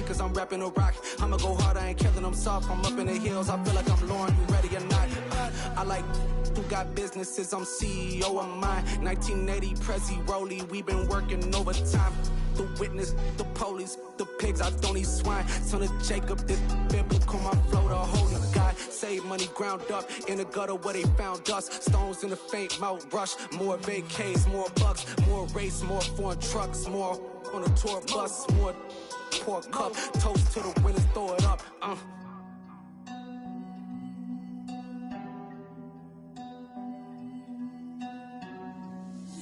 because I'm rapping a rock. I'ma go hard, I ain't killing them soft. I'm up in the hills, I feel like I'm Lauren, you ready or not? I like who got businesses, I'm CEO of mine. 1980 Prezi Rolly, we been working overtime. The witness, the police, the pigs, I don't eat swine. Son of Jacob, this biblical, my flow, the holy God. Save money ground up in the gutter where they found us. Stones in the faint mouth rush. More vacays, more bucks, more race, more foreign trucks, more on a tour bus, more pour cup. Toast to the winners, throw it up.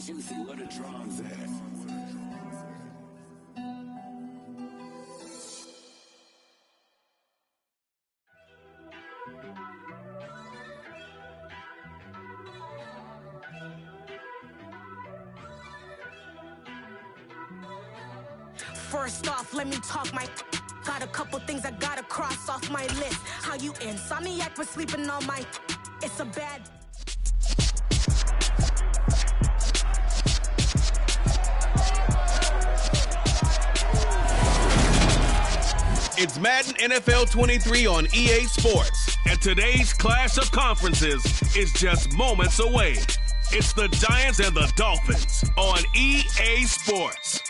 Juicy, what a drums at. First off, let me talk my. Got a couple things I gotta cross off my list. How you insomniac for sleeping on my. It's a bad. It's Madden NFL 23 on EA Sports, and today's clash of conferences is just moments away. It's the Giants and the Dolphins on EA Sports.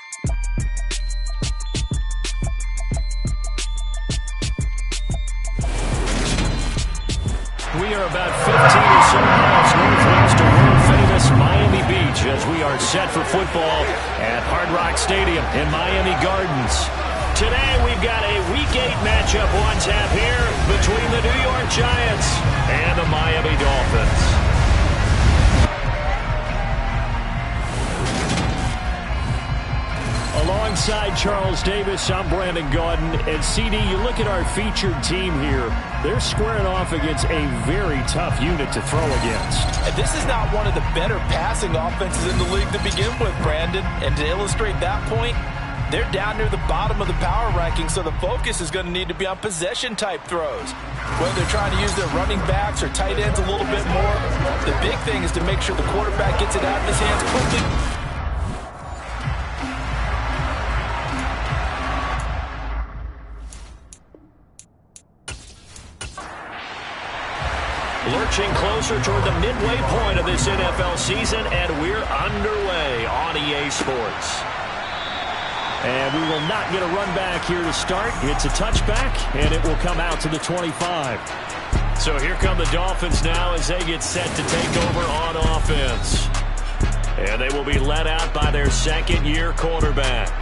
We are about 15 or so miles northwest of world-famous Miami Beach as we are set for football at Hard Rock Stadium in Miami Gardens. Today we've got a Week 8 matchup on tap here between the New York Giants and the Miami Dolphins. Alongside Charles Davis, I'm Brandon Gaudin. And CD, you look at our featured team here. They're squaring off against a very tough unit to throw against. And this is not one of the better passing offenses in the league to begin with, Brandon. And to illustrate that point, they're down near the bottom of the power ranking, so the focus is going to need to be on possession-type throws. Whether they're trying to use their running backs or tight ends a little bit more, the big thing is to make sure the quarterback gets it out of his hands quickly. Lurching closer toward the midway point of this NFL season, and we're underway on EA Sports. And we will not get a run back here to start. It's a touchback, and it will come out to the 25. So here come the Dolphins now as they get set to take over on offense. And they will be led out by their second-year quarterback.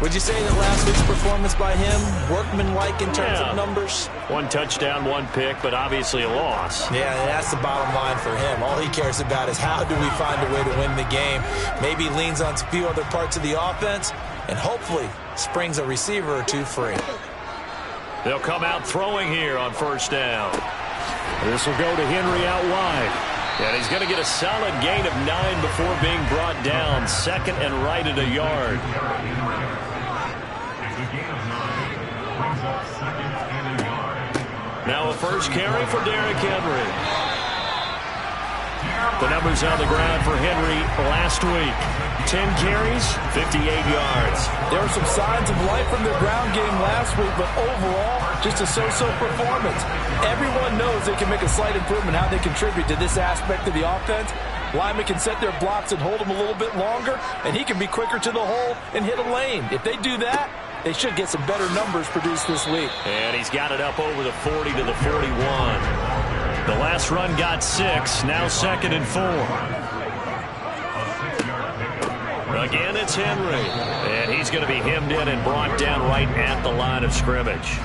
Would you say that last week's performance by him, workmanlike in terms of numbers? One touchdown, one pick, but obviously a loss. Yeah, that's the bottom line for him. All he cares about is how do we find a way to win the game. Maybe leans on a few other parts of the offense, and hopefully springs a receiver or two free. They'll come out throwing here on first down. This will go to Henry out wide. And he's going to get a solid gain of 9 before being brought down. Second and right at a yard. Now a first carry for Derrick Henry. The numbers on the ground for Henry last week. 10 carries, 58 yards. There were some signs of life from their ground game last week, but overall, just a so-so performance. Everyone knows they can make a slight improvement how they contribute to this aspect of the offense. Linemen can set their blocks and hold them a little bit longer, and he can be quicker to the hole and hit a lane. If they do that, they should get some better numbers produced this week. And he's got it up over the 40 to the 41. The last run got 6, now second and 4. Again, it's Henry. And he's going to be hemmed in and brought down right at the line of scrimmage.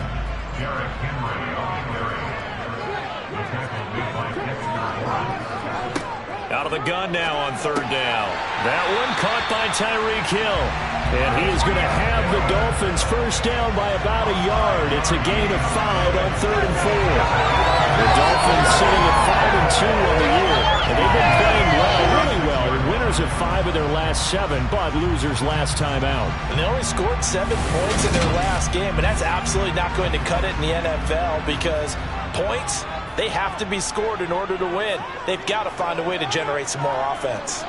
Out of the gun now on third down. That one caught by Tyreek Hill. And he is going to have the Dolphins first down by about a yard. It's a gain of 5 on third and 4. The Dolphins sitting at 5-2 on the year. And they've been playing well, really well. They're winners of 5 of their last 7, but losers last time out. And they only scored 7 points in their last game, and that's absolutely not going to cut it in the NFL because points, they have to be scored in order to win. They've got to find a way to generate some more offense.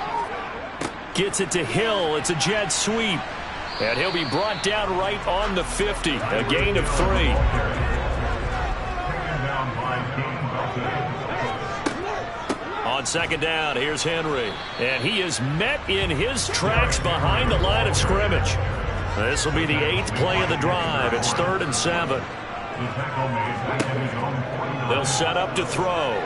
Gets it to Hill. It's a jet sweep. And he'll be brought down right on the 50. A gain of 3. On second down, here's Henry. And he is met in his tracks behind the line of scrimmage. This will be the 8th play of the drive. It's 3rd and 7. They'll set up to throw.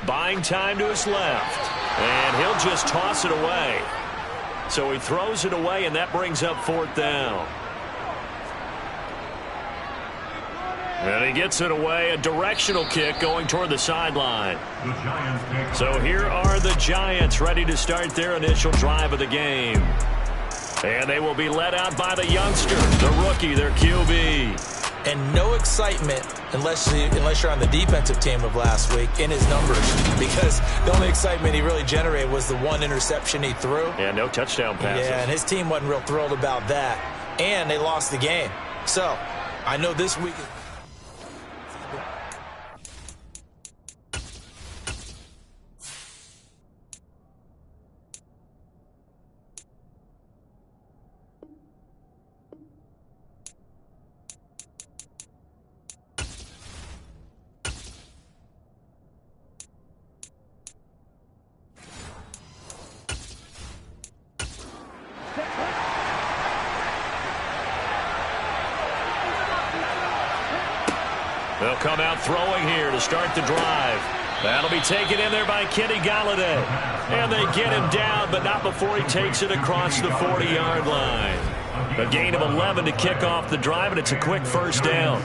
Buying time to his left. And he'll just toss it away. So he throws it away, and that brings up 4th down. And he gets it away, a directional kick going toward the sideline. So here are the Giants ready to start their initial drive of the game. And they will be led out by the youngster, the rookie, their QB. And no excitement unless you're on the defensive team of last week in his numbers, because the only excitement he really generated was the 1 interception he threw. Yeah, no touchdown passes. Yeah, and his team wasn't real thrilled about that. And they lost the game. So I know this week is... They'll come out throwing here to start the drive. That'll be taken in there by Kenny Galladay. And they get him down, but not before he takes it across the 40-yard line. A gain of 11 to kick off the drive, and it's a quick first down.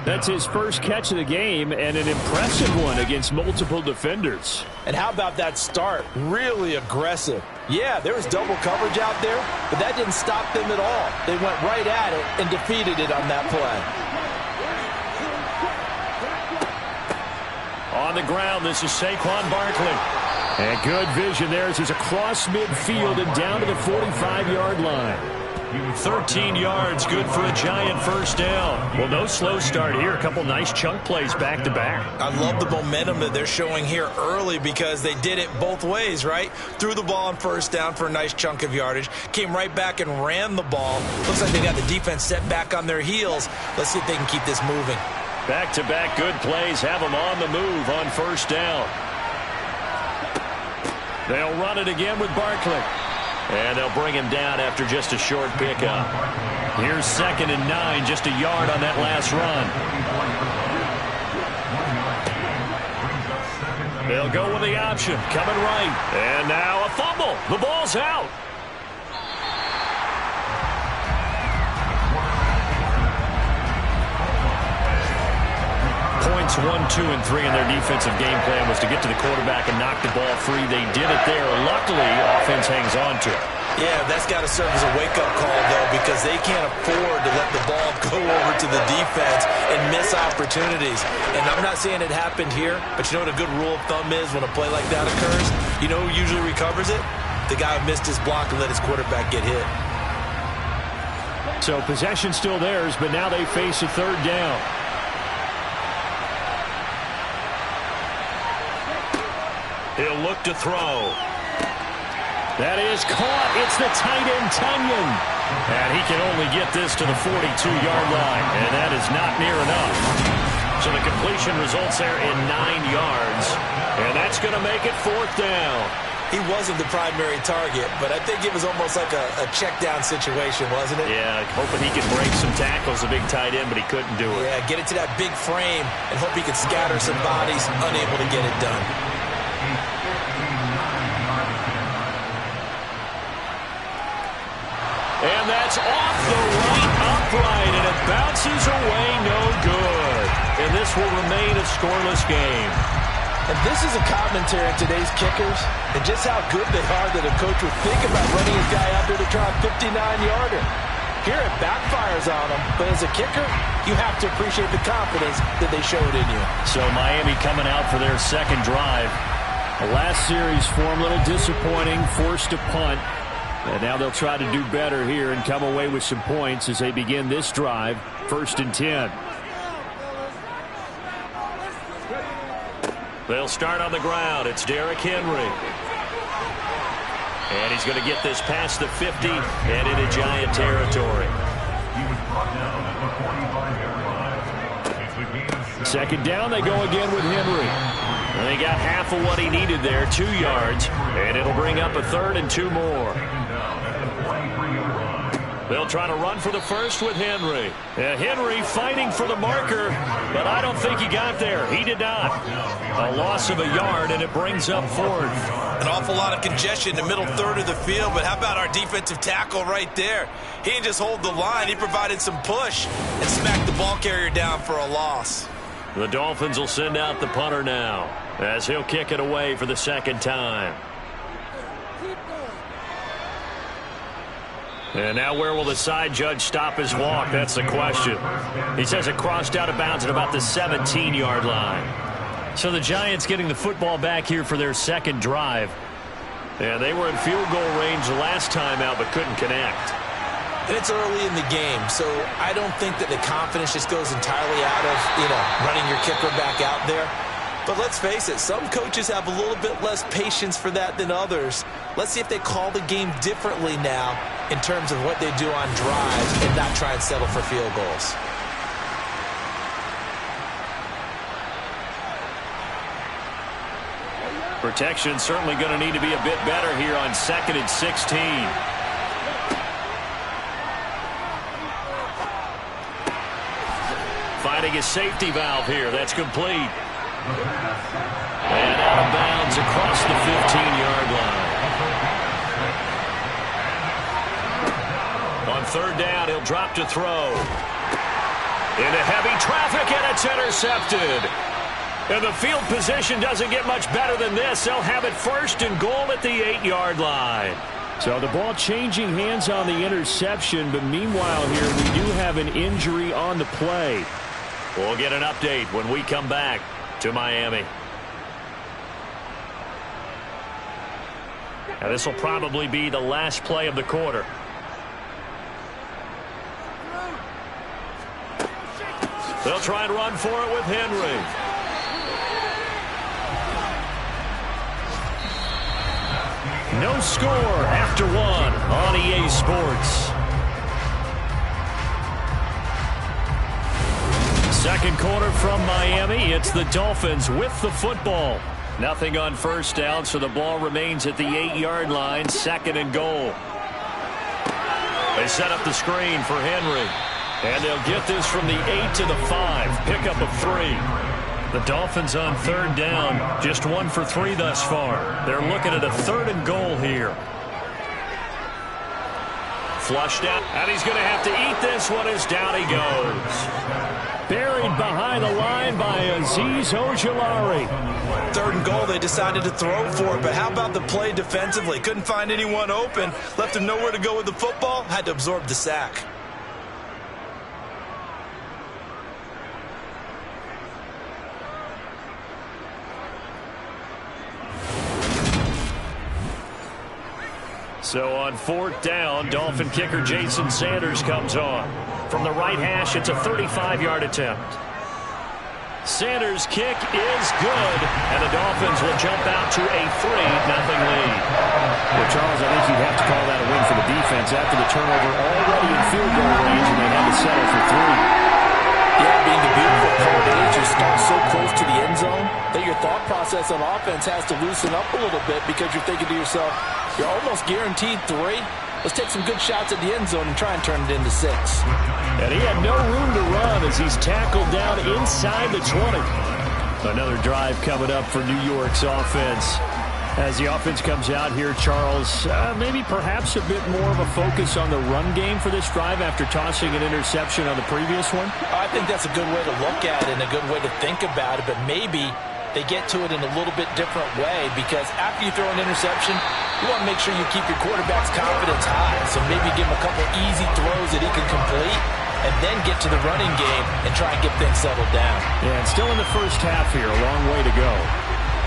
That's his first catch of the game, and an impressive one against multiple defenders. And how about that start? Really aggressive. Yeah, there was double coverage out there, but that didn't stop them at all. They went right at it and defeated it on that play. On the ground, this is Saquon Barkley. And good vision there as he's across midfield and down to the 45-yard line. 13 yards, good for a Giant first down. Well, no slow start here. A couple nice chunk plays back-to-back. I love the momentum that they're showing here early because they did it both ways, right? Threw the ball on first down for a nice chunk of yardage. Came right back and ran the ball. Looks like they got the defense set back on their heels. Let's see if they can keep this moving. Back-to-back good plays have them on the move on first down. They'll run it again with Barkley. And they'll bring him down after just a short pickup. Here's 2nd and 9, just a yard on that last run. They'll go with the option, coming right. And now a fumble. The ball's out. Points 1, 2, and 3 in their defensive game plan was to get to the quarterback and knock the ball free. They did it there. Luckily, offense hangs on to it. Yeah, that's got to serve as a wake-up call, though, because they can't afford to let the ball go over to the defense and miss opportunities. And I'm not saying it happened here, but you know what a good rule of thumb is when a play like that occurs? You know who usually recovers it? The guy who missed his block and let his quarterback get hit. So possession still theirs, but now they face a 3rd down. He'll look to throw. That is caught. It's the tight end, Tunyon. And he can only get this to the 42-yard line, and that is not near enough. So the completion results there in 9 yards, and that's going to make it 4th down. He wasn't the primary target, but I think it was almost like a check-down situation, wasn't it? Yeah, hoping he could break some tackles, a big tight end, but he couldn't do it. Yeah, get it to that big frame and hope he could scatter some bodies, unable to get it done. And that's off the right upright, and it bounces away no good. And this will remain a scoreless game. And this is a commentary on today's kickers and just how good they are that a coach would think about running his guy out there to try a 59-yarder. Here it backfires on him, but as a kicker, you have to appreciate the confidence that they showed in you. So Miami coming out for their second drive. The last series for them, a little disappointing, forced to punt. And now they'll try to do better here and come away with some points as they begin this drive, 1st and 10. They'll start on the ground. It's Derrick Henry. And he's going to get this past the 50 and into Giant territory. Second down, they go again with Henry. And they got half of what he needed there, 2 yards, and it'll bring up a 3rd and 2 more. They'll try to run for the first with Henry. Henry fighting for the marker, but I don't think he got there. He did not. A loss of a yard, and it brings up 4th. An awful lot of congestion in the middle third of the field, but how about our defensive tackle right there? He didn't just hold the line. He provided some push and smacked the ball carrier down for a loss. The Dolphins will send out the punter now as he'll kick it away for the 2nd time. And now where will the side judge stop his walk? That's the question. He says it crossed out of bounds at about the 17-yard line. So the Giants getting the football back here for their 2nd drive. Yeah, they were in field goal range the last time out but couldn't connect. And it's early in the game, so I don't think that the confidence just goes entirely out of, running your kicker back out there. But let's face it, some coaches have a little bit less patience for that than others. Let's see if they call the game differently now in terms of what they do on drives and not try and settle for field goals. Protection certainly going to need to be a bit better here on 2nd and 16. Finding a safety valve here. That's complete. And out of bounds across the 15-yard line. On 3rd down, he'll drop to throw. Into heavy traffic, and it's intercepted. And the field position doesn't get much better than this. They'll have it 1st and goal at the 8-yard line. So the ball changing hands on the interception, but meanwhile here we do have an injury on the play. We'll get an update when we come back to Miami. Now this will probably be the last play of the quarter. They'll try and run for it with Henry. No score after 1 on EA Sports. 2nd quarter from Miami. It's the Dolphins with the football. Nothing on 1st down, so the ball remains at the 8-yard line. 2nd and goal. They set up the screen for Henry. And they'll get this from the 8 to the 5. Pickup of 3. The Dolphins on 3rd down. Just 1 for 3 thus far. They're looking at a 3rd and goal here. Flushed out. And he's going to have to eat this one as down he goes. Buried behind the line by Azeez Ojulari. 3rd and goal, they decided to throw for it, but how about the play defensively? Couldn't find anyone open. Left him nowhere to go with the football. Had to absorb the sack. So on 4th down, Dolphin kicker Jason Sanders comes on. From the right hash, it's a 35-yard attempt. Sanders' kick is good, and the Dolphins will jump out to a 3-0 lead. Well, Charles, I think you'd have to call that a win for the defense after the turnover already in field goal range, and they had to settle for 3. Yeah, being the beautiful part is you start so close to the end zone that your thought process on offense has to loosen up a little bit because you're thinking to yourself, you're almost guaranteed 3. Let's take some good shots at the end zone and try and turn it into 6. And he had no room to run as he's tackled down inside the 20. Another drive coming up for New York's offense. As the offense comes out here, Charles, maybe perhaps a bit more of a focus on the run game for this drive after tossing an interception on the previous one? I think that's a good way to look at it and a good way to think about it, but maybe they get to it in a little bit different way because after you throw an interception, you want to make sure you keep your quarterback's confidence high. So maybe give him a couple easy throws that he can complete and then get to the running game and try and get things settled down. Yeah, and still in the first half here, a long way to go.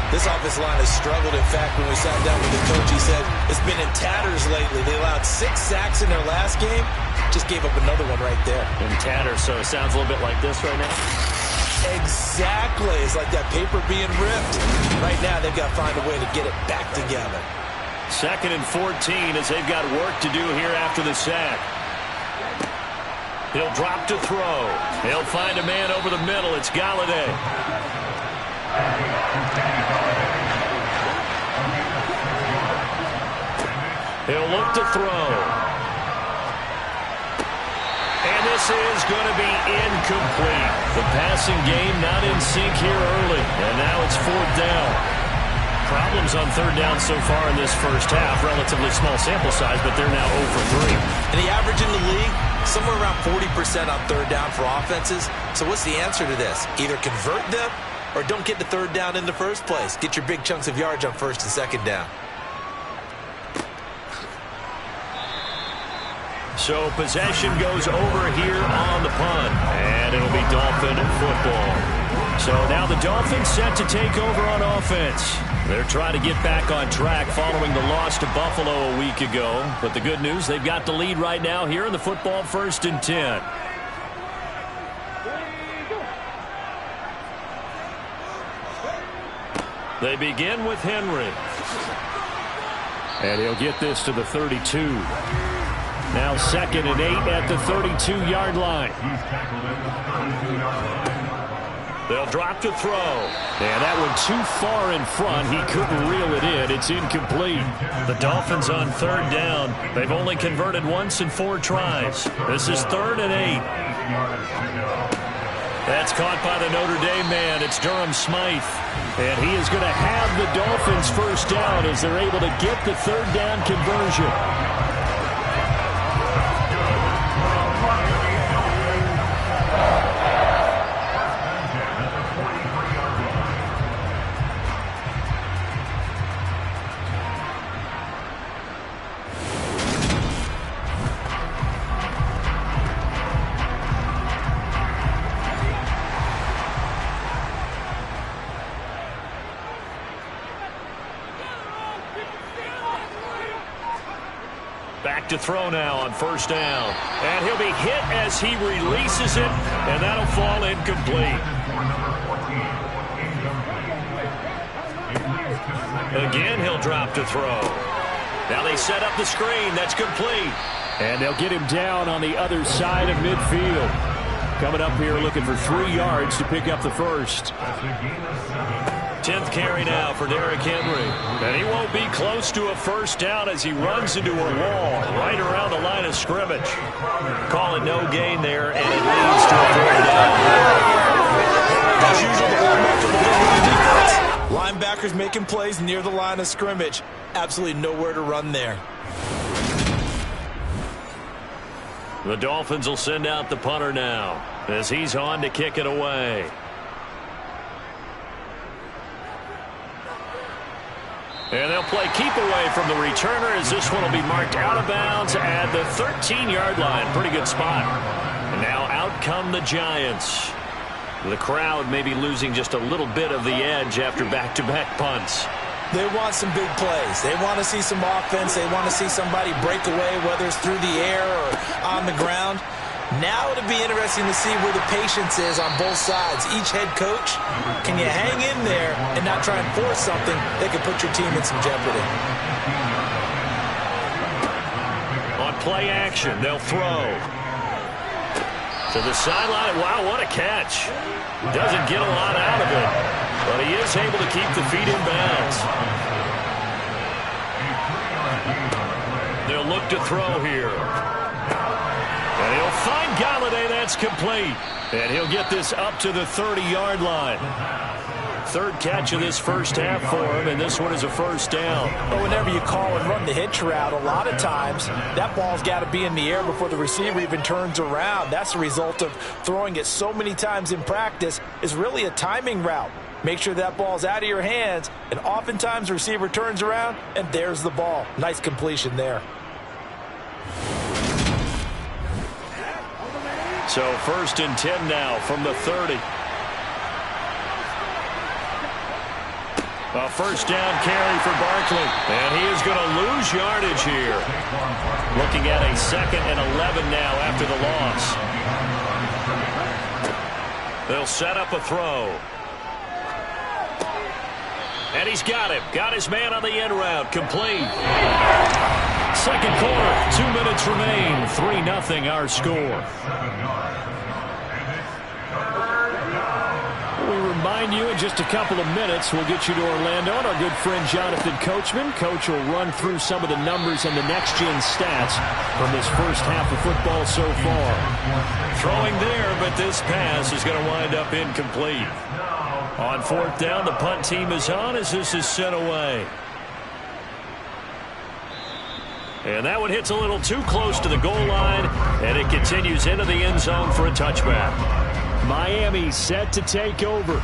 This offensive line has struggled. In fact, when we sat down with the coach, he said it's been in tatters lately. They allowed 6 sacks in their last game. Just gave up another one right there. In tatters, so it sounds a little bit like this right now. Exactly. It's like that paper being ripped. Right now, they've got to find a way to get it back together. 2nd and 14 as they've got work to do here after the sack. He'll drop to throw. He'll find a man over the middle. It's Galladay. He'll look to throw. And this is going to be incomplete. The passing game not in sync here early. And now it's 4th down. Problems on 3rd down so far in this first half. Relatively small sample size, but they're now 0 for 3. And the average in the league, somewhere around 40% on 3rd down for offenses. So what's the answer to this? Either convert them or don't get to 3rd down in the first place. Get your big chunks of yards on 1st and 2nd down. So possession goes over here on the punt, and it'll be Dolphin football. So now the Dolphins set to take over on offense. They're trying to get back on track following the loss to Buffalo a week ago. But the good news, they've got the lead right now here in the football 1st and 10. They begin with Henry. And he'll get this to the 32. Now 2nd and 8 at the 32-yard line. They'll drop to throw. And that one too far in front. He couldn't reel it in. It's incomplete. The Dolphins on 3rd down. They've only converted once in 4 tries. This is 3rd and 8. That's caught by the Notre Dame man. It's Durham Smythe. And he is going to have the Dolphins 1st down as they're able to get the 3rd down conversion. Back to throw now on 1st down. And he'll be hit as he releases it, and that'll fall incomplete. Again, he'll drop to throw. Now they set up the screen. That's complete. And they'll get him down on the other side of midfield. Coming up here looking for 3 yards to pick up the 1st. 10th carry now for Derrick Henry. And he won't be close to a 1st down as he runs into a wall right around the line of scrimmage. Call it no gain there, and it leads to a 3rd down. As usual, the linebacker will go defense. Linebackers making plays near the line of scrimmage. Absolutely nowhere to run there. The Dolphins will send out the punter now as he's on to kick it away. And they'll play keep away from the returner as this one will be marked out of bounds at the 13-yard line. Pretty good spot. And now out come the Giants. The crowd may be losing just a little bit of the edge after back-to-back punts. They want some big plays. They want to see some offense. They want to see somebody break away, whether it's through the air or on the ground. Now it'll be interesting to see where the patience is on both sides. Each head coach, can you hang in there and not try and force something that could put your team in some jeopardy? On play action, they'll throw. To the sideline. Wow, what a catch. Doesn't get a lot out of it, but he is able to keep the feet in bounds. They'll look to throw here. And he'll find Galladay. That's complete. And he'll get this up to the 30-yard line. 3rd catch of this first half for him, and this one is a 1st down. But whenever you call and run the hitch route, a lot of times that ball's got to be in the air before the receiver even turns around. That's the result of throwing it so many times in practice. Is really a timing route. Make sure that ball's out of your hands, and oftentimes the receiver turns around, and there's the ball. Nice completion there. So 1st and 10 now from the 30. A 1st down carry for Barkley. And he is going to lose yardage here. Looking at a 2nd and 11 now after the loss. They'll set up a throw. And he's got him. Got his man on the end route. Complete. Second quarter. 2 minutes remain. 3-0 our score. We remind you in just a couple of minutes we'll get you to Orlando and our good friend Jonathan Coachman. Coach will run through some of the numbers and the next-gen stats from this first half of football so far. Throwing there, but this pass is going to wind up incomplete. On fourth down, the punt team is on as this is sent away. And that one hits a little too close to the goal line, and it continues into the end zone for a touchback. Miami set to take over.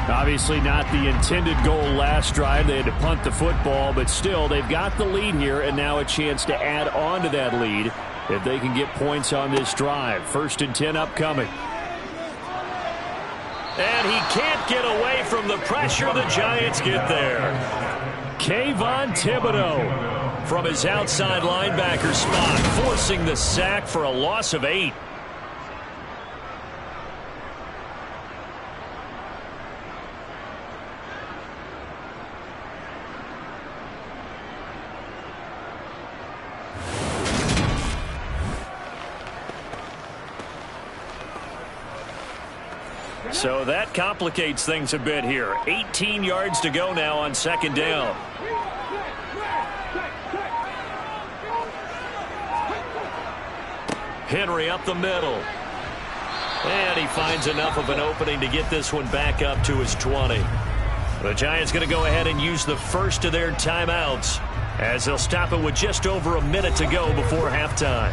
Obviously not the intended goal last drive. They had to punt the football, but still they've got the lead here and now a chance to add on to that lead if they can get points on this drive. 1st and 10 upcoming. And he can't get away from the pressure. The Giants get there. Kayvon Thibodeau from his outside linebacker spot, forcing the sack for a loss of 8. So that complicates things a bit here. 18 yards to go now on 2nd down. Henry up the middle. And he finds enough of an opening to get this one back up to his 20. The Giants going to go ahead and use the first of their timeouts as they'll stop it with just over a minute to go before halftime.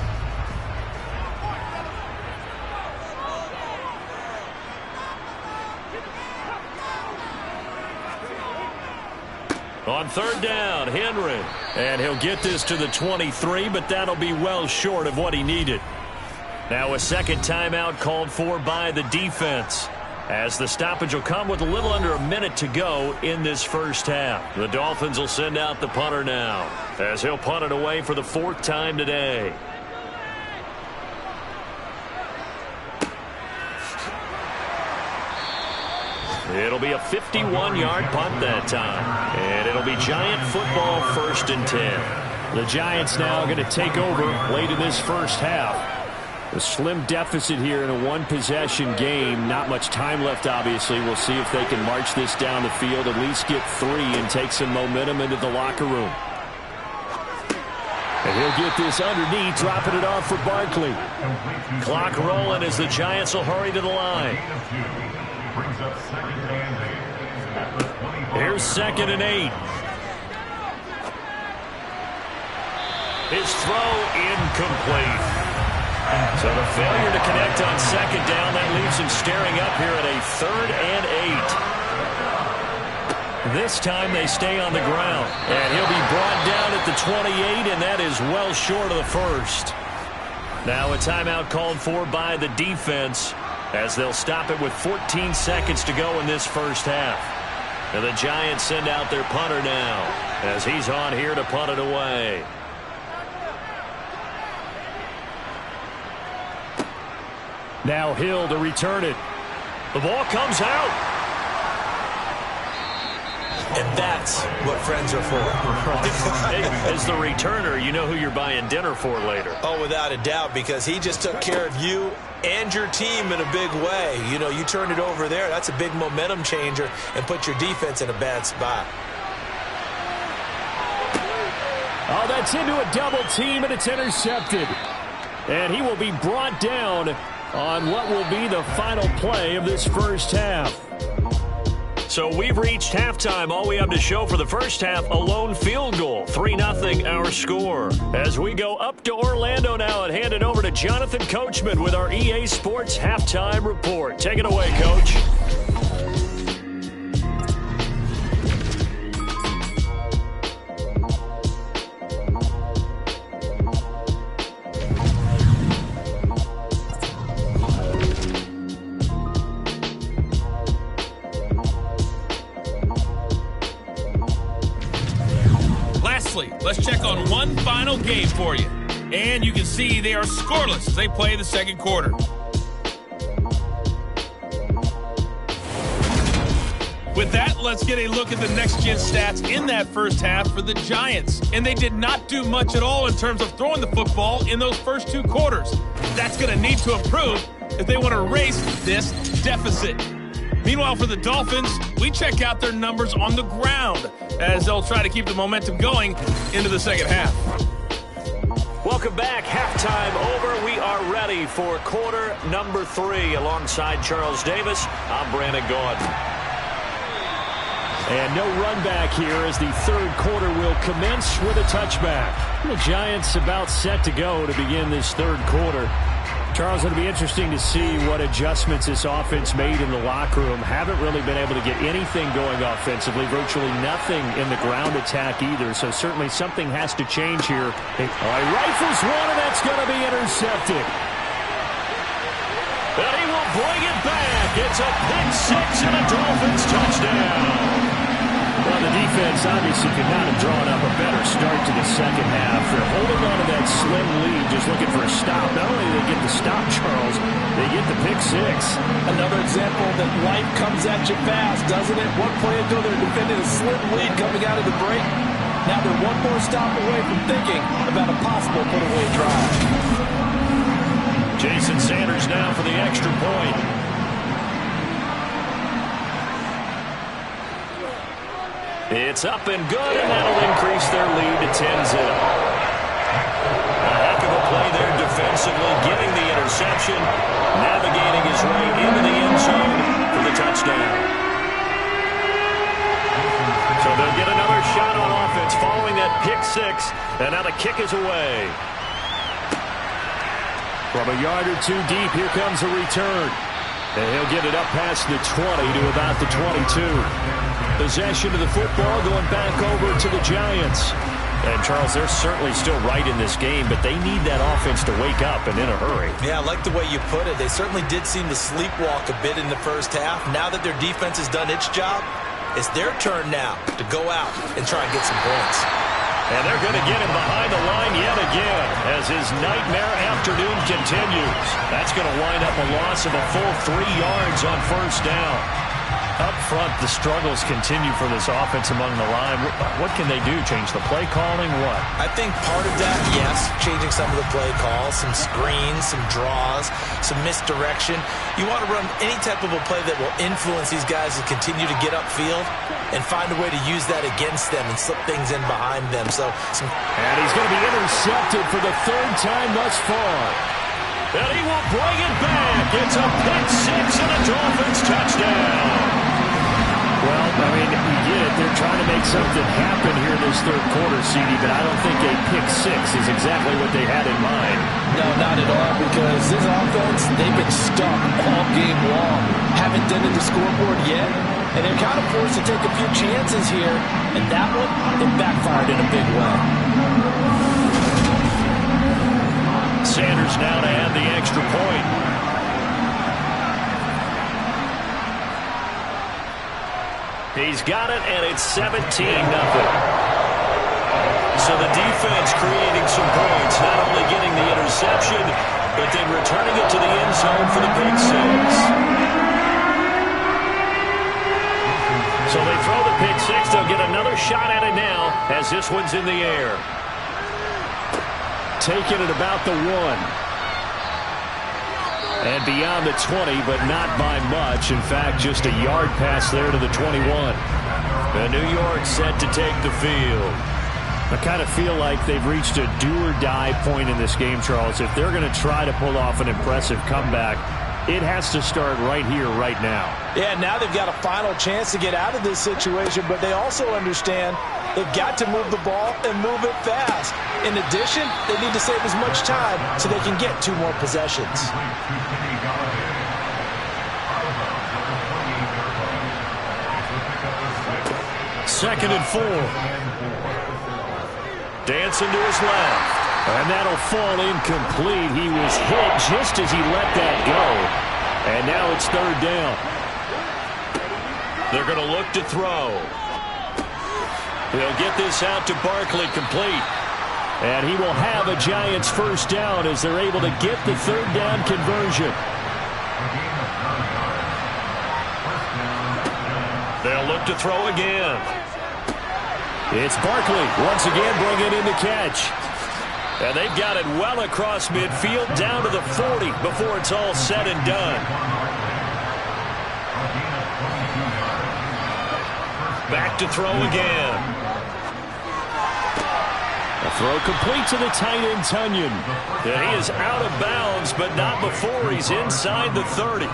On 3rd down, Henry. And he'll get this to the 23, but that'll be well short of what he needed. Now a second timeout called for by the defense, as the stoppage will come with a little under a minute to go in this first half. The Dolphins will send out the punter now, as he'll punt it away for the 4th time today. It'll be a 51-yard punt that time. And it'll be Giant football 1st and 10. The Giants now going to take over late in this first half. A slim deficit here in a one-possession game. Not much time left, obviously. We'll see if they can march this down the field, at least get 3 and take some momentum into the locker room. And he'll get this underneath, dropping it off for Barkley. Clock rolling as the Giants will hurry to the line. Here's 2nd and 8. His throw incomplete. So the failure to connect on 2nd down, that leaves him staring up here at a 3rd and 8. This time they stay on the ground. And he'll be brought down at the 28, and that is well short of the first. Now a timeout called for by the defense, as they'll stop it with 14 seconds to go in this first half. And the Giants send out their punter now, as he's on here to punt it away. Now Hill to return it. The ball comes out. And that's what friends are for. As the returner, you know who you're buying dinner for later. Oh, without a doubt, because he just took care of you and your team in a big way. You know, you turned it over there. That's a big momentum changer and put your defense in a bad spot. Oh, that's into a double team, and it's intercepted. And he will be brought down on what will be the final play of this first half. So we've reached halftime. All we have to show for the first half, a lone field goal. 3-0 our score. As we go up to Orlando now and hand it over to Jonathan Coachman with our EA Sports Halftime Report. Take it away, Coach. Let's check on one final game for you. And you can see they are scoreless as they play the second quarter. With that, let's get a look at the next-gen stats in that first half for the Giants. And they did not do much at all in terms of throwing the football in those first 2 quarters. That's going to need to improve if they want to erase this deficit. Meanwhile, for the Dolphins, we check out their numbers on the ground as they'll try to keep the momentum going into the second half. Welcome back. Halftime over. We are ready for quarter number 3. Alongside Charles Davis, I'm Brandon Gaudin. And no run back here as the third quarter will commence with a touchback. The Giants about set to go to begin this third quarter. Charles, it'll be interesting to see what adjustments this offense made in the locker room. Haven't really been able to get anything going offensively, virtually nothing in the ground attack either, so certainly something has to change here. He rifles one, and that's going to be intercepted. And he will bring it back. It's a pick 6 and a Dolphins touchdown. Well, the defense obviously could not have drawn up a better start to the second half. They're holding on to that slim lead, just looking for a stop. Not only do they get the stop, Charles, they get the pick 6. Another example that life comes at you fast, doesn't it? One play ago, they're defending a slim lead coming out of the break. Now they're one more stop away from thinking about a possible put-away drive. Jason Sanders now for the extra point. It's up and good, and that'll increase their lead to 10-0. A heck of a play there defensively, getting the interception, navigating his way into the end zone for the touchdown. So they'll get another shot on offense following that pick 6, and now the kick is away. From a yard or 2 deep, here comes a return. And he'll get it up past the 20 to about the 22. Possession of the football going back over to the Giants. And, Charles, they're certainly still right in this game, but they need that offense to wake up and in a hurry. Yeah, I like the way you put it. They certainly did seem to sleepwalk a bit in the first half. Now that their defense has done its job, it's their turn now to go out and try and get some points. And they're going to get him behind the line yet again as his nightmare afternoon continues. That's going to wind up a loss of a full 3 yards on first down. Up front, the struggles continue for this offense among the line. What can they do? Change the play calling? What? I think part of that, yes, changing some of the play calls, some screens, some draws, some misdirection. You want to run any type of a play that will influence these guys to continue to get upfield and find a way to use that against them and slip things in behind them. And he's going to be intercepted for the 3rd time thus far. And he will bring it back. It's a pick 6 and a Dolphins touchdown. Well, I mean, you get it. They're trying to make something happen here this third quarter, CD, but I don't think a pick 6 is exactly what they had in mind. No, not at all, because this offense, they've been stuck all game long. Haven't done it to scoreboard yet, and they're kind of forced to take a few chances here, and that one, it backfired in a big way. Sanders now to add the extra point. He's got it, and it's 17-0. So the defense creating some points, not only getting the interception, but then returning it to the end zone for the pick 6. So they throw the pick 6. They'll get another shot at it now as this one's in the air. Taking it about the 1. And beyond the 20, but not by much. In fact, just a yard pass there to the 21. And New York set to take the field. I kind of feel like they've reached a do-or-die point in this game, Charles. If they're going to try to pull off an impressive comeback, it has to start right here, right now. Yeah, now they've got a final chance to get out of this situation, but they also understand they've got to move the ball and move it fast. In addition, they need to save as much time so they can get 2 more possessions. Second and 4. Dancing to his left. And that'll fall incomplete. He was hit just as he let that go. And now it's 3rd down. They're going to look to throw. He'll get this out to Barkley complete. And he will have a Giants first down as they're able to get the 3rd down conversion. They'll look to throw again. It's Barkley once again bringing in the catch. And they've got it well across midfield down to the 40 before it's all said and done. Back to throw again. A throw complete to the tight end, Tunyon. And he is out of bounds, but not before he's inside the 30.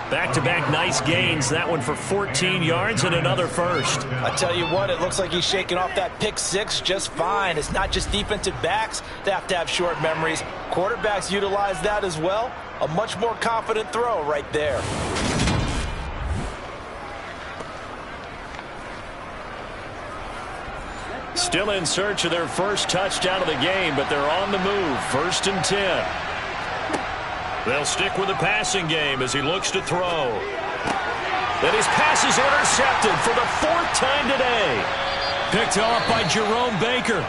Back-to-back nice gains. That one for 14 yards and another first. I tell you what, it looks like he's shaking off that pick six just fine. It's not just defensive backs that have to have short memories. Quarterbacks utilize that as well. A much more confident throw right there. Still in search of their first touchdown of the game, but they're on the move. 1st and 10. They'll stick with the passing game as he looks to throw. Then his pass is intercepted for the 4th time today. Picked off by Jerome Baker.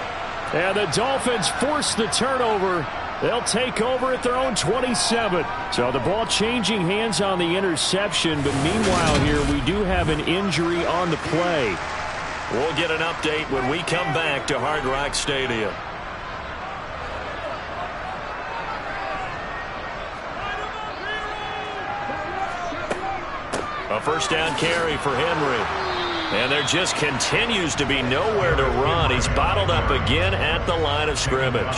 And the Dolphins force the turnover. They'll take over at their own 27. So the ball changing hands on the interception, but meanwhile here we do have an injury on the play. We'll get an update when we come back to Hard Rock Stadium. A first down carry for Henry. And there just continues to be nowhere to run. He's bottled up again at the line of scrimmage.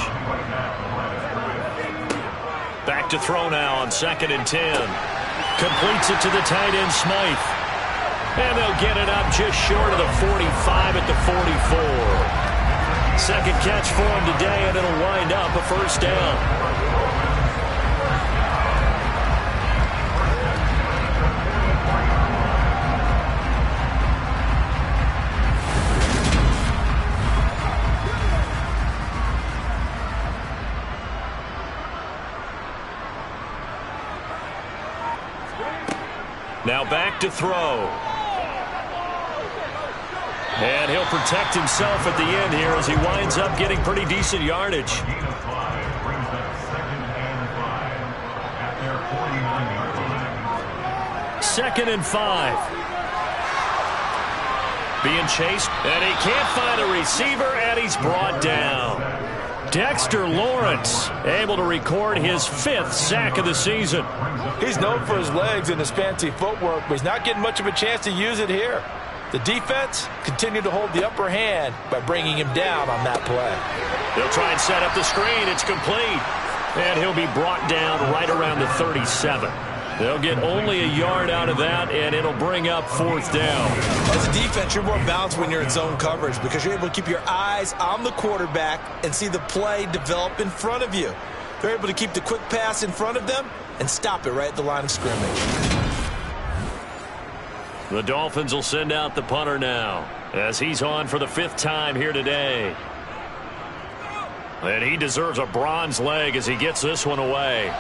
Back to throw now on 2nd and 10. Completes it to the tight end, Smythe. And they'll get it up just short of the 45 at the 44. Second catch for him today, and it'll wind up a first down. Now back to throw. And he'll protect himself at the end here as he winds up getting pretty decent yardage. 2nd and 5. Being chased, and he can't find a receiver, and he's brought down. Dexter Lawrence able to record his 5th sack of the season. He's known for his legs and his fancy footwork, but he's not getting much of a chance to use it here. The defense continued to hold the upper hand by bringing him down on that play. They'll try and set up the screen. It's complete. And he'll be brought down right around the 37. They'll get only a yard out of that, and it'll bring up 4th down. As a defense, you're more balanced when you're in zone coverage because you're able to keep your eyes on the quarterback and see the play develop in front of you. They're able to keep the quick pass in front of them and stop it right at the line of scrimmage. The Dolphins will send out the punter now as he's on for the 5th time here today. And he deserves a bronze leg as he gets this one away.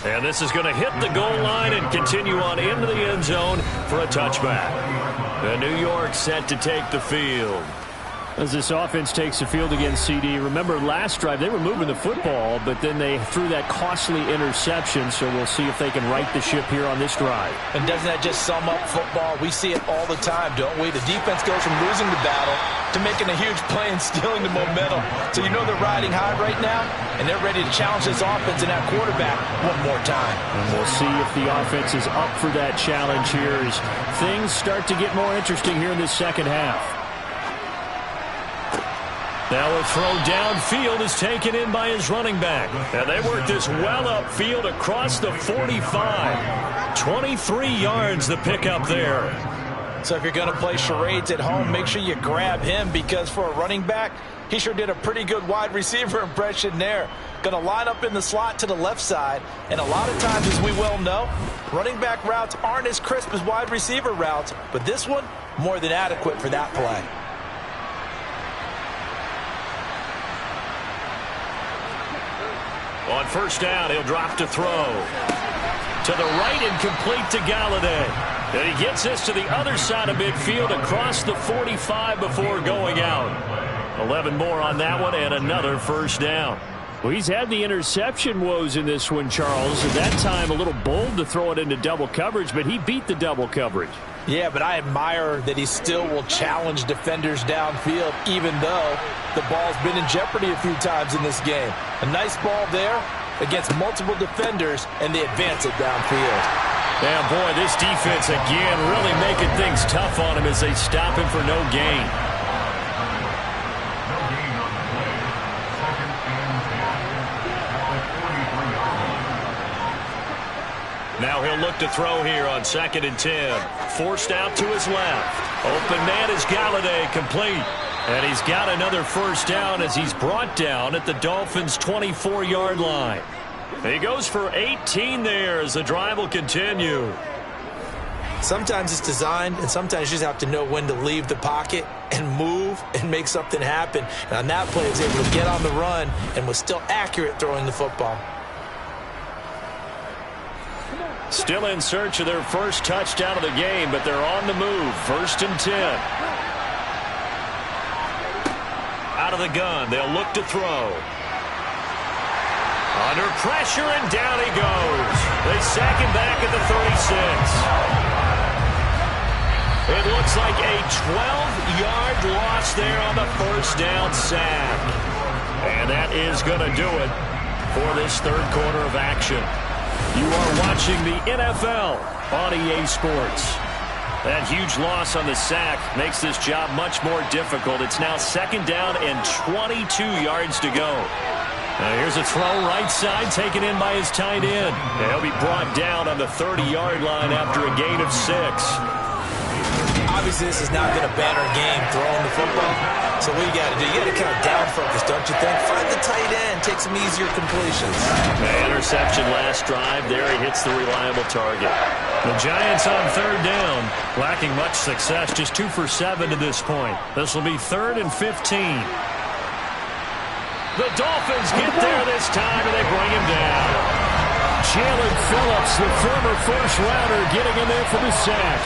And this is going to hit the goal line and continue on into the end zone for a touchback. And New York set to take the field. As this offense takes the field against CD, remember last drive they were moving the football, but then they threw that costly interception, so we'll see if they can right the ship here on this drive. And doesn't that just sum up football? We see it all the time, don't we? The defense goes from losing the battle to making a huge play and stealing the momentum. So you know they're riding high right now, and they're ready to challenge this offense and that quarterback one more time. And we'll see if the offense is up for that challenge here as things start to get more interesting here in this second half. Now a throw downfield is taken in by his running back. And they work this well upfield across the 45. 23 yards the pickup there. So if you're going to play charades at home, make sure you grab him because for a running back, he sure did a pretty good wide receiver impression there. Going to line up in the slot to the left side. And a lot of times, as we well know, running back routes aren't as crisp as wide receiver routes. But this one, more than adequate for that play. On first down, he'll drop to throw. To the right and complete to Galladay. And he gets this to the other side of midfield across the 45 before going out. 11 more on that one and another first down. Well, he's had the interception woes in this one, Charles. At that time, a little bold to throw it into double coverage, but he beat the double coverage. Yeah, but I admire that he still will challenge defenders downfield, even though the ball's been in jeopardy a few times in this game. A nice ball there against multiple defenders, and they advance it downfield. Yeah, boy, this defense again really making things tough on him as they stop him for no gain. Now he'll look to throw here on 2nd and 10. Forced out to his left. Open man is Galladay, complete. And he's got another first down as he's brought down at the Dolphins' 24-yard line. He goes for 18 there as the drive will continue. Sometimes it's designed, and sometimes you just have to know when to leave the pocket and move and make something happen. And on that play, he was able to get on the run and was still accurate throwing the football. Still in search of their first touchdown of the game, but they're on the move. 1st and 10. Out of the gun, they'll look to throw. Under pressure, and down he goes. They sack him back at the 36. It looks like a 12-yard loss there on the first down sack. And that is going to do it for this third quarter of action. You are watching the NFL on EA Sports. That huge loss on the sack makes this job much more difficult. It's now 2nd down and 22 yards to go. Now here's a throw right side taken in by his tight end. And he'll be brought down on the 30-yard line after a gain of 6. Obviously, this has not been a banner game throwing the football. So what you got to do, you got to kind of down focus, don't you think? Find the tight end, take some easier completions. The interception last drive. There he hits the reliable target. The Giants on 3rd down, lacking much success, just 2 for 7 to this point. This will be 3rd and 15. The Dolphins get there this time, and they bring him down. Jalen Phillips, the former first-rounder, getting in there for the sack.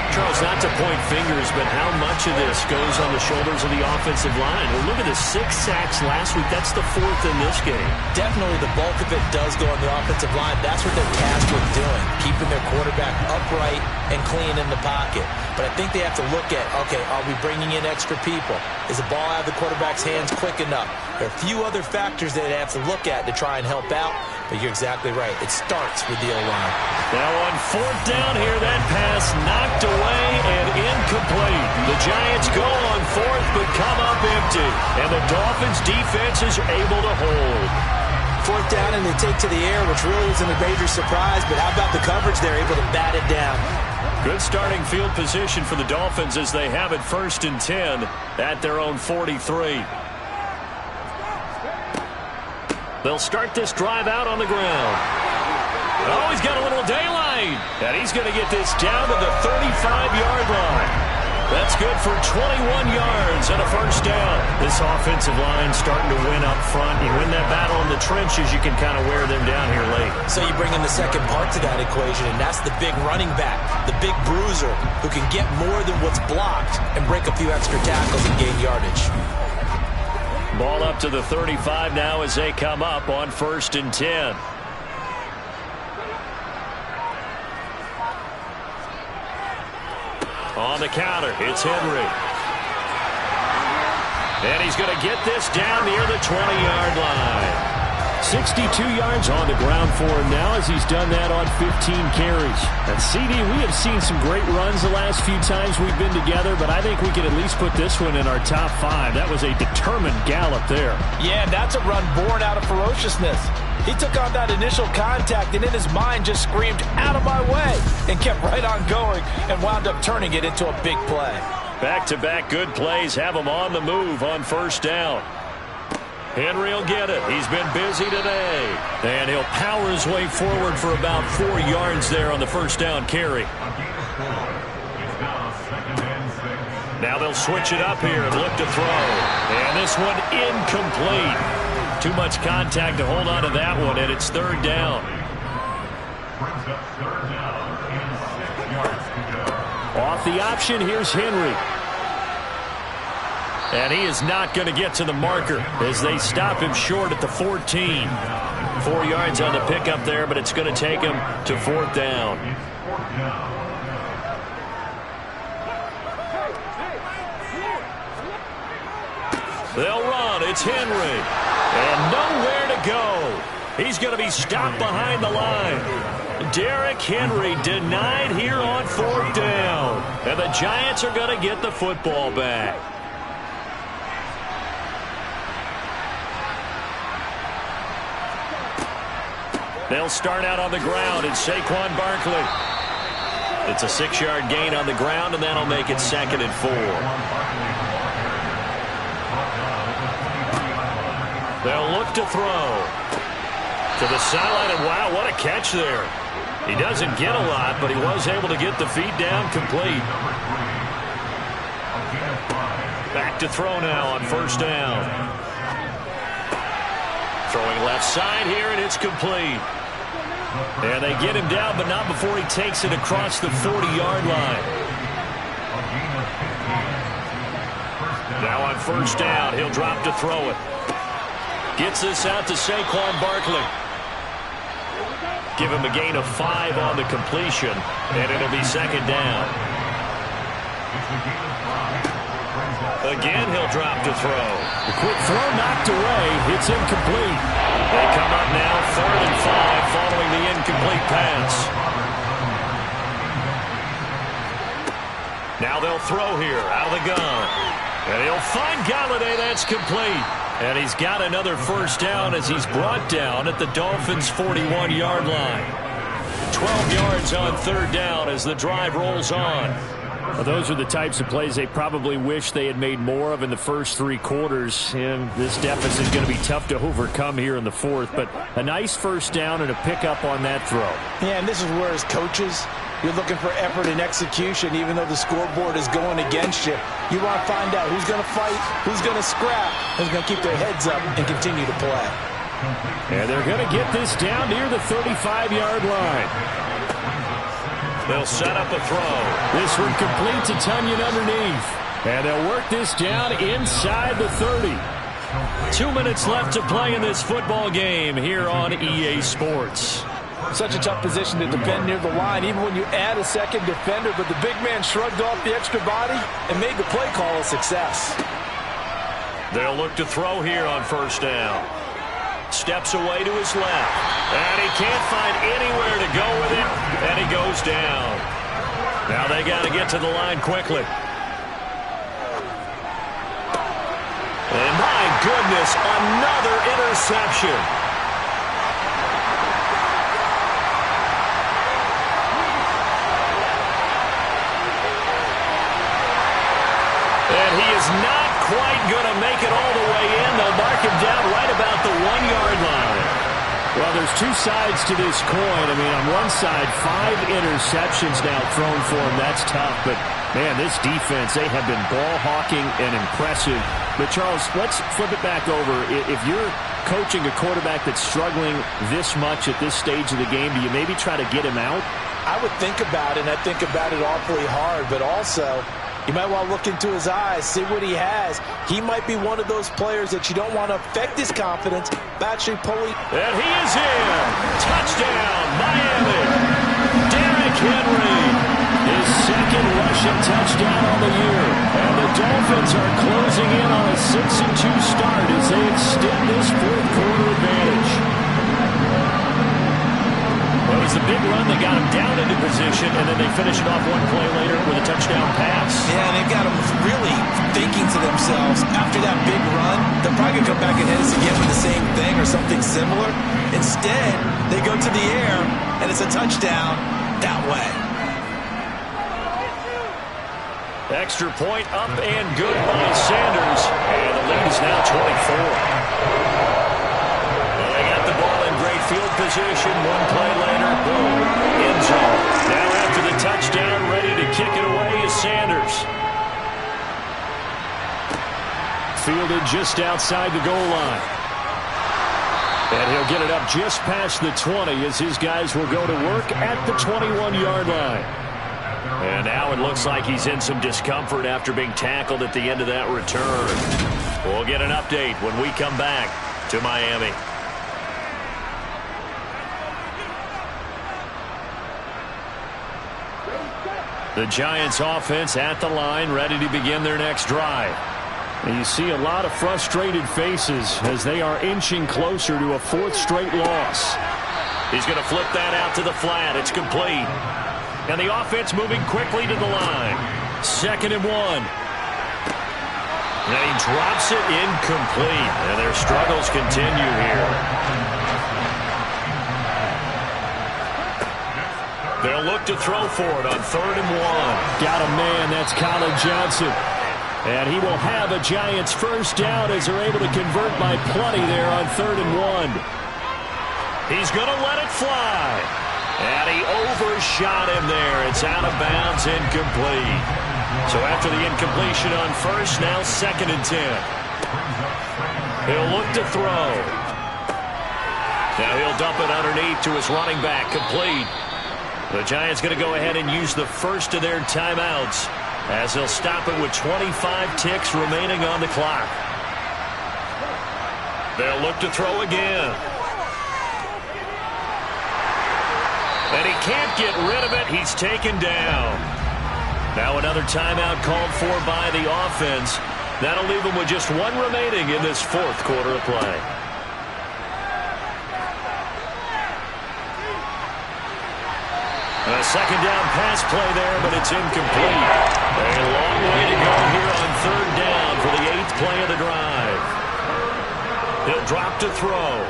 Charles, not to point fingers, but how much of this goes on the shoulders of the offensive line? Well, look at the 6 sacks last week. That's the 4th in this game. Definitely the bulk of it does go on the offensive line. That's what they're tasked with doing, keeping their quarterback upright and clean in the pocket. But I think they have to look at, okay, are we bringing in extra people? Is the ball out of the quarterback's hands quick enough? There are a few other factors that they have to look at to try and help out. But you're exactly right. It starts with the O-line. Now on 4th down here, that pass knocked away and incomplete. The Giants go on 4th but come up empty. And the Dolphins defense is able to hold. 4th down and they take to the air, which really isn't a major surprise. But how about the coverage? They're able to bat it down. Good starting field position for the Dolphins as they have it 1st and 10 at their own 43. They'll start this drive out on the ground. Oh, he's got a little daylight. And he's going to get this down to the 35-yard line. That's good for 21 yards and a first down. This offensive line starting to win up front. You win that battle in the trenches, you can kind of wear them down here late. So you bring in the second part to that equation, and that's the big running back, the big bruiser, who can get more than what's blocked and break a few extra tackles and gain yardage. Ball up to the 35 now as they come up on 1st and 10. On the counter, it's Henry. And he's going to get this down near the 20-yard line. 62 yards on the ground for him now as he's done that on 15 carries. And CD, we have seen some great runs the last few times we've been together, but I think we can at least put this one in our top 5. That was a determined gallop there. Yeah, that's a run born out of ferociousness. He took on that initial contact and in his mind just screamed, "Out of my way," and kept right on going and wound up turning it into a big play. Back-to-back good plays have him on the move on 1st down. Henry will get it. He's been busy today. And he'll power his way forward for about 4 yards there on the first down carry. Now they'll switch it up here and look to throw. And this one incomplete. Too much contact to hold on to that one, and it's 3rd down. Off the option, here's Henry. And he is not going to get to the marker as they stop him short at the 14. 4 yards on the pickup there, but it's going to take him to 4th down. They'll run. It's Henry. And nowhere to go. He's going to be stopped behind the line. Derrick Henry denied here on 4th down. And the Giants are going to get the football back. They'll start out on the ground. It's Saquon Barkley. It's a 6-yard gain on the ground, and that'll make it 2nd and 4. They'll look to throw. To the sideline, and wow, what a catch there. He doesn't get a lot, but he was able to get the feet down complete. Back to throw now on 1st down. Throwing left side here, and it's complete. And they get him down, but not before he takes it across the 40-yard line. Now on 1st down, he'll drop to throw it. Gets this out to Saquon Barkley. Give him a gain of 5 on the completion, and it'll be 2nd down. Again, he'll drop to throw. The quick throw knocked away. It's incomplete. They come up now 3rd and 5 following the incomplete pass. Now they'll throw here out of the gun. And he'll find Galladay. That's complete. And he's got another 1st down as he's brought down at the Dolphins' 41-yard line. 12 yards on 3rd down as the drive rolls on. Well, those are the types of plays they probably wish they had made more of in the first 3 quarters. And this deficit is going to be tough to overcome here in the 4th. But a nice 1st down and a pickup on that throw. Yeah, and this is where as coaches, you're looking for effort and execution, even though the scoreboard is going against you. You want to find out who's going to fight, who's going to scrap, who's going to keep their heads up and continue to play. And they're going to get this down near the 35-yard line. They'll set up a throw. This one complete to Tunyon underneath. And they'll work this down inside the 30. 2 minutes left to play in this football game here on EA Sports. Such a tough position to defend near the line, even when you add a second defender, but the big man shrugged off the extra body and made the play call a success. They'll look to throw here on 1st down. Steps away to his left, and he can't find anywhere to go with it, and he goes down. Now they got to get to the line quickly. And my goodness, another interception. And he is not quite going to make it all the way in. They'll mark him down right about the 1-yard line. Well, there's 2 sides to this coin. I mean, on one side, 5 interceptions now thrown for him. That's tough. But, man, this defense, they have been ball hawking and impressive. But, Charles, let's flip it back over. If you're coaching a quarterback that's struggling this much at this stage of the game, do you maybe try to get him out? I would think about it, and I think about it awfully hard. But also, you might want to look into his eyes, see what he has. He might be one of those players that you don't want to affect his confidence by actually pulling. And he is in. Touchdown, Miami. Derrick Henry. His 2nd rushing touchdown on the year. And the Dolphins are closing in on a 6-2 start as they extend this 4th quarter advantage. Well, it was a big run that got him down into position, and then they finish it off one play later with a touchdown pass. Yeah, and they've got them really thinking to themselves, after that big run, they're probably going to come back and hit us again with the same thing or something similar. Instead, they go to the air, and it's a touchdown that way. Extra point up and good by Sanders, and the lead is now 24. Field position, one play later, boom, end zone. Now after the touchdown, ready to kick it away is Sanders. Fielded just outside the goal line. And he'll get it up just past the 20 as his guys will go to work at the 21-yard line. And now it looks like he's in some discomfort after being tackled at the end of that return. We'll get an update when we come back to Miami. The Giants offense at the line, ready to begin their next drive. And you see a lot of frustrated faces as they are inching closer to a fourth straight loss. He's going to flip that out to the flat. It's complete. And the offense moving quickly to the line. 2nd and 1. And he drops it incomplete. And their struggles continue here. They'll look to throw for it on 3rd and 1. Got a man. That's Colin Johnson. And he will have a Giants first down as they're able to convert by plenty there on 3rd and 1. He's going to let it fly. And he overshot him there. It's out of bounds, incomplete. So after the incompletion on 1st, now 2nd and 10. He'll look to throw. Now he'll dump it underneath to his running back, complete. The Giants going to go ahead and use the first of their timeouts as they'll stop it with 25 ticks remaining on the clock. They'll look to throw again. And he can't get rid of it. He's taken down. Now another timeout called for by the offense. That'll leave him with just one remaining in this 4th quarter of play. A 2nd down pass play there, but it's incomplete. A long way to go here on 3rd down for the 8th play of the drive. He'll drop to throw.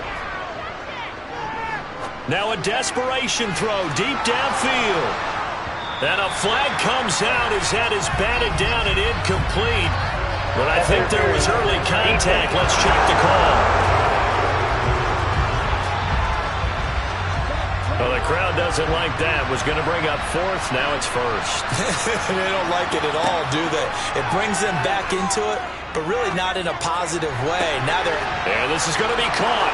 Now a desperation throw deep downfield. And a flag comes out as that is batted down and incomplete. But I think there was early contact. Let's check the call. Well, the crowd doesn't like that. Was going to bring up 4th. Now it's 1st. They don't like it at all, do they? It brings them back into it, but really not in a positive way. Now they're... And this is going to be caught.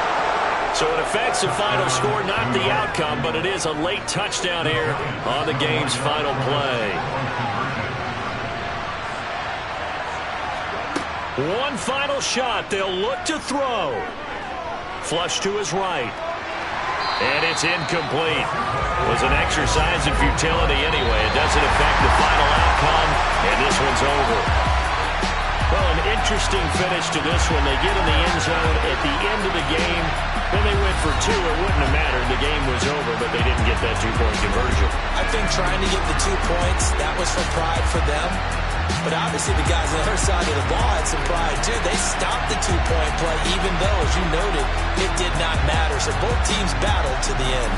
So it affects the final score, not the outcome, but it is a late touchdown here on the game's final play. One final shot. They'll look to throw. Flush to his right. And it's incomplete. It was an exercise in futility anyway. It doesn't affect the final outcome, and this one's over. Well, an interesting finish to this one. They get in the end zone at the end of the game. Then they went for 2. It wouldn't have mattered. The game was over, but they didn't get that 2-point conversion. I think trying to get the 2 points, that was for pride for them. But obviously the guys on the other side of the ball had some pride, too. They stopped the 2-point play, even though, as you noted, it did not matter. So both teams battled to the end.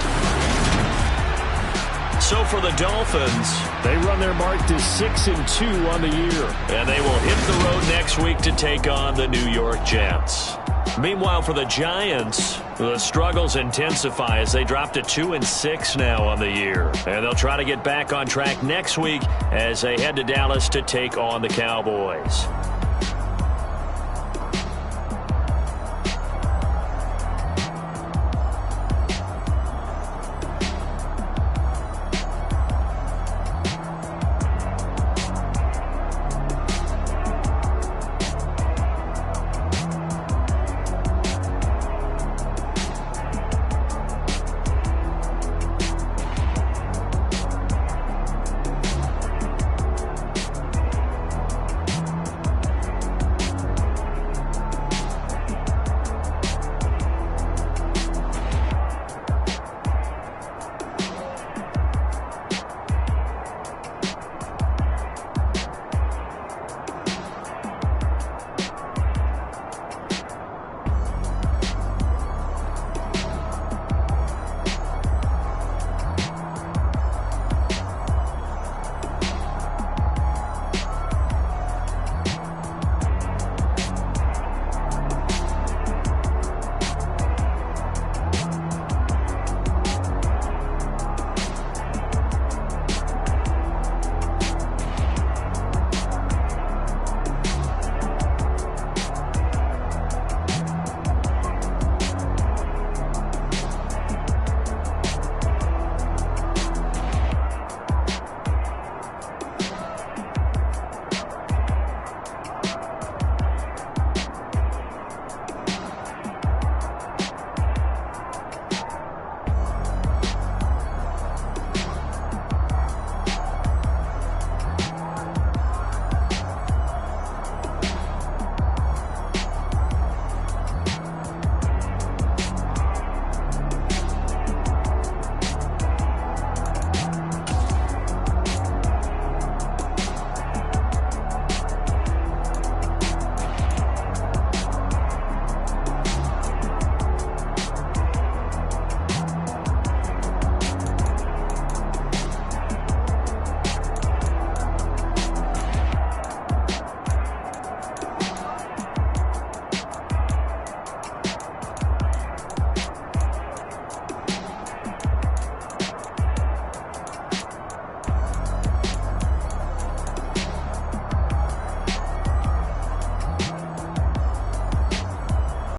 So for the Dolphins, they run their mark to 6-2 on the year. And they will hit the road next week to take on the New York Jets. Meanwhile, for the Giants, the struggles intensify as they drop to 2-6 now on the year. And they'll try to get back on track next week as they head to Dallas to take on the Cowboys.